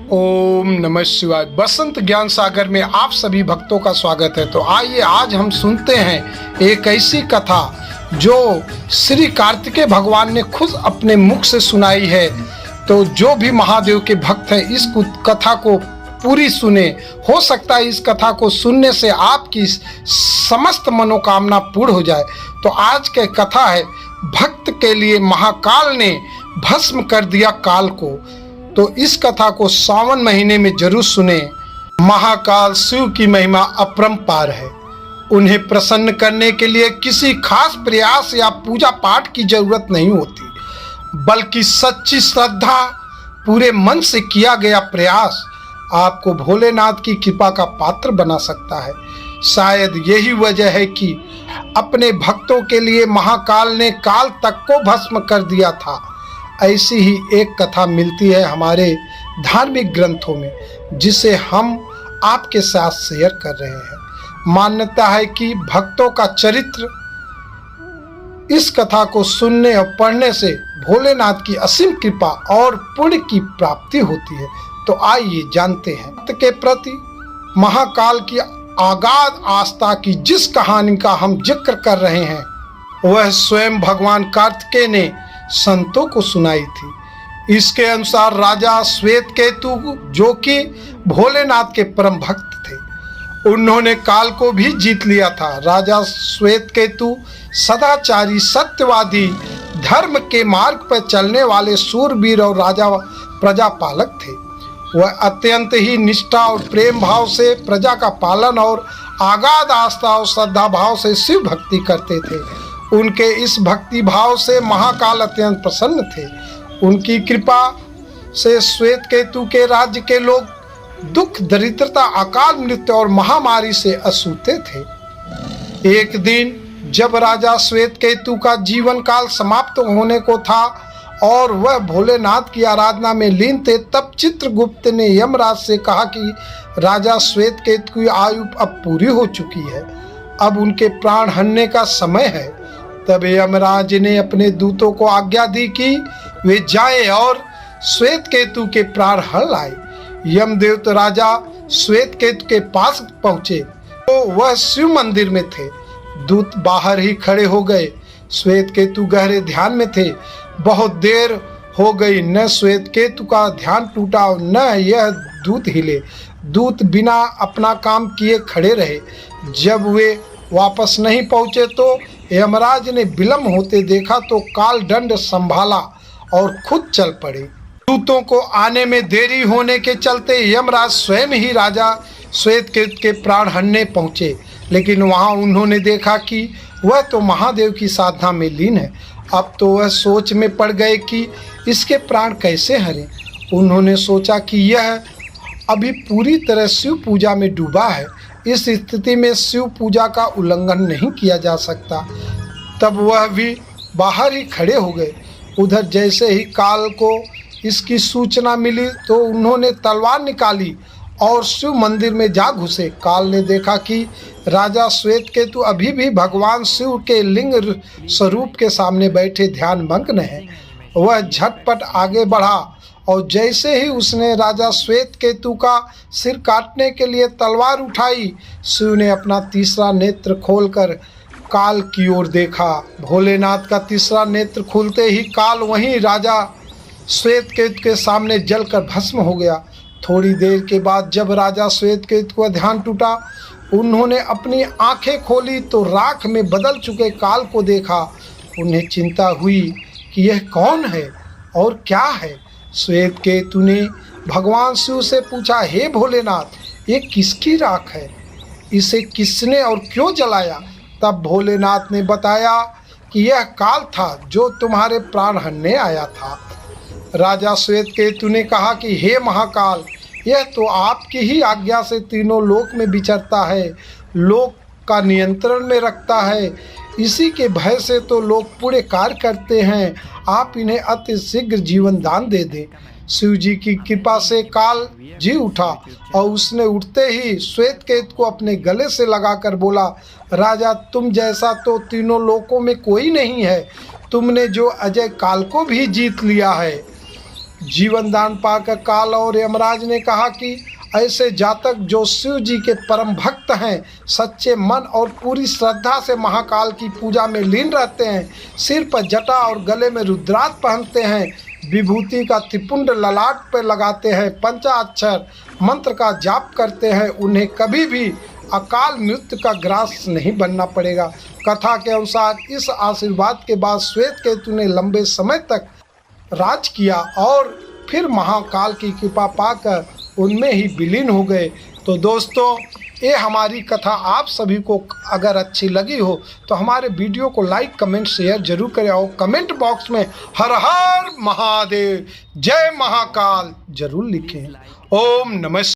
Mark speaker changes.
Speaker 1: ओम नमः शिवाय। बसंत ज्ञान सागर में आप सभी भक्तों का स्वागत है। तो आइए आज हम सुनते हैं एक ऐसी कथा जो श्री कार्तिकेय भगवान ने खुद अपने मुख से सुनाई है। तो जो भी महादेव के भक्त हैं इस कथा को पूरी सुने। हो सकता है इस कथा को सुनने से आपकी समस्त मनोकामना पूर्ण हो जाए। तो आज की कथा है, भक्त के लिए महाकाल ने भस्म कर दिया काल को। तो इस कथा को सावन महीने में जरूर सुने। महाकाल शिव की महिमा अपरंपार है। उन्हें प्रसन्न करने के लिए किसी खास प्रयास या पूजा पाठ की जरूरत नहीं होती, बल्कि सच्ची श्रद्धा, पूरे मन से किया गया प्रयास आपको भोलेनाथ की कृपा का पात्र बना सकता है। शायद यही वजह है कि अपने भक्तों के लिए महाकाल ने काल तक को भस्म कर दिया था। ऐसी ही एक कथा मिलती है हमारे धार्मिक ग्रंथों में, जिसे हम आपके साथ शेयर कर रहे हैं। मान्यता है कि भक्तों का चरित्र इस कथा को सुनने और पढ़ने से भोलेनाथ की असीम कृपा और पुण्य की प्राप्ति होती है। तो आइए जानते हैं। भक्त के प्रति महाकाल की अगाध आस्था की जिस कहानी का हम जिक्र कर रहे हैं, वह स्वयं भगवान कार्तिकेय ने संतों को सुनाई थी। इसके अनुसार राजा श्वेतकेतु, जो कि भोलेनाथ के परम भक्त थे, उन्होंने काल को भी जीत लिया था। राजा श्वेतकेतु सदाचारी, सत्यवादी, धर्म के मार्ग पर चलने वाले शूरवीर और राजा प्रजापालक थे। वह अत्यंत ही निष्ठा और प्रेम भाव से प्रजा का पालन और आगाध आस्था और श्रद्धा भाव से शिव भक्ति करते थे। उनके इस भक्ति भाव से महाकाल अत्यंत प्रसन्न थे। उनकी कृपा से श्वेतकेतु के राज्य के लोग दुख, दरिद्रता, अकाल मृत्यु और महामारी से अछूते थे। एक दिन जब राजा श्वेतकेतु का जीवन काल समाप्त होने को था और वह भोलेनाथ की आराधना में लीन थे, तब चित्रगुप्त ने यमराज से कहा कि राजा श्वेतकेतु की आयु अब पूरी हो चुकी है, अब उनके प्राण हरने का समय है। तब यमराज ने अपने दूतों को आज्ञा दी कि वे जाएं और श्वेतकेतु के प्राण हर लाए। यमदेव तो राजा श्वेतकेतु के पास पहुंचे तो वह शिव मंदिर में थे। दूत बाहर ही खड़े हो गए। श्वेतकेतु गहरे ध्यान में थे। बहुत देर हो गई, न श्वेतकेतु का ध्यान टूटा और न यह दूत हिले। दूत बिना अपना काम किए खड़े रहे। जब वे वापस नहीं पहुंचे तो यमराज ने विलम्ब होते देखा तो काल दंड संभाला और खुद चल पड़े। दूतों को आने में देरी होने के चलते यमराज स्वयं ही राजा श्वेतकेतु के प्राण हरने पहुंचे, लेकिन वहां उन्होंने देखा कि वह तो महादेव की साधना में लीन है। अब तो वह सोच में पड़ गए कि इसके प्राण कैसे हरें। उन्होंने सोचा कि यह अभी पूरी तरह शिव पूजा में डूबा है, इस स्थिति में शिव पूजा का उल्लंघन नहीं किया जा सकता। तब वह भी बाहर ही खड़े हो गए। उधर जैसे ही काल को इसकी सूचना मिली तो उन्होंने तलवार निकाली और शिव मंदिर में जा घुसे। काल ने देखा कि राजा श्वेतकेतु अभी भी भगवान शिव के लिंग स्वरूप के सामने बैठे ध्यान मग्न है। वह झटपट आगे बढ़ा और जैसे ही उसने राजा श्वेतकेतु का सिर काटने के लिए तलवार उठाई, शिव ने अपना तीसरा नेत्र खोलकर काल की ओर देखा। भोलेनाथ का तीसरा नेत्र खुलते ही काल वहीं राजा श्वेतकेतु के सामने जलकर भस्म हो गया। थोड़ी देर के बाद जब राजा श्वेतकेतु का ध्यान टूटा, उन्होंने अपनी आंखें खोली तो राख में बदल चुके काल को देखा। उन्हें चिंता हुई कि यह कौन है और क्या है। श्वेतकेतु ने भगवान शिव से पूछा, हे भोलेनाथ, ये किसकी राख है? इसे किसने और क्यों जलाया? तब भोलेनाथ ने बताया कि यह काल था जो तुम्हारे प्राण हरने आया था। राजा श्वेतकेतु ने कहा कि हे महाकाल, यह तो आपकी ही आज्ञा से तीनों लोक में विचरता है, लोक का नियंत्रण में रखता है। इसी के भय से तो लोग पुण्य कार्य करते हैं। आप इन्हें अति शीघ्र जीवन दान दे दें। शिव जी की कृपा से काल जी उठा और उसने उठते ही श्वेतकेतु को अपने गले से लगाकर बोला, राजा, तुम जैसा तो तीनों लोकों में कोई नहीं है। तुमने जो अजय काल को भी जीत लिया है। जीवन दान पाकर काल और यमराज ने कहा कि ऐसे जातक जो शिव जी के परम भक्त हैं, सच्चे मन और पूरी श्रद्धा से महाकाल की पूजा में लीन रहते हैं, सिर पर जटा और गले में रुद्राक्ष पहनते हैं, विभूति का त्रिपुंड ललाट पर लगाते हैं, पंचाक्षर मंत्र का जाप करते हैं, उन्हें कभी भी अकाल मृत्यु का ग्रास नहीं बनना पड़ेगा। कथा के अनुसार इस आशीर्वाद के बाद श्वेत केतु ने लंबे समय तक राज किया और फिर महाकाल की कृपा पाकर उनमें ही विलीन हो गए। तो दोस्तों, ये हमारी कथा आप सभी को अगर अच्छी लगी हो तो हमारे वीडियो को लाइक कमेंट शेयर जरूर करें और कमेंट बॉक्स में हर हर महादेव जय महाकाल जरूर लिखें। ओम नमः।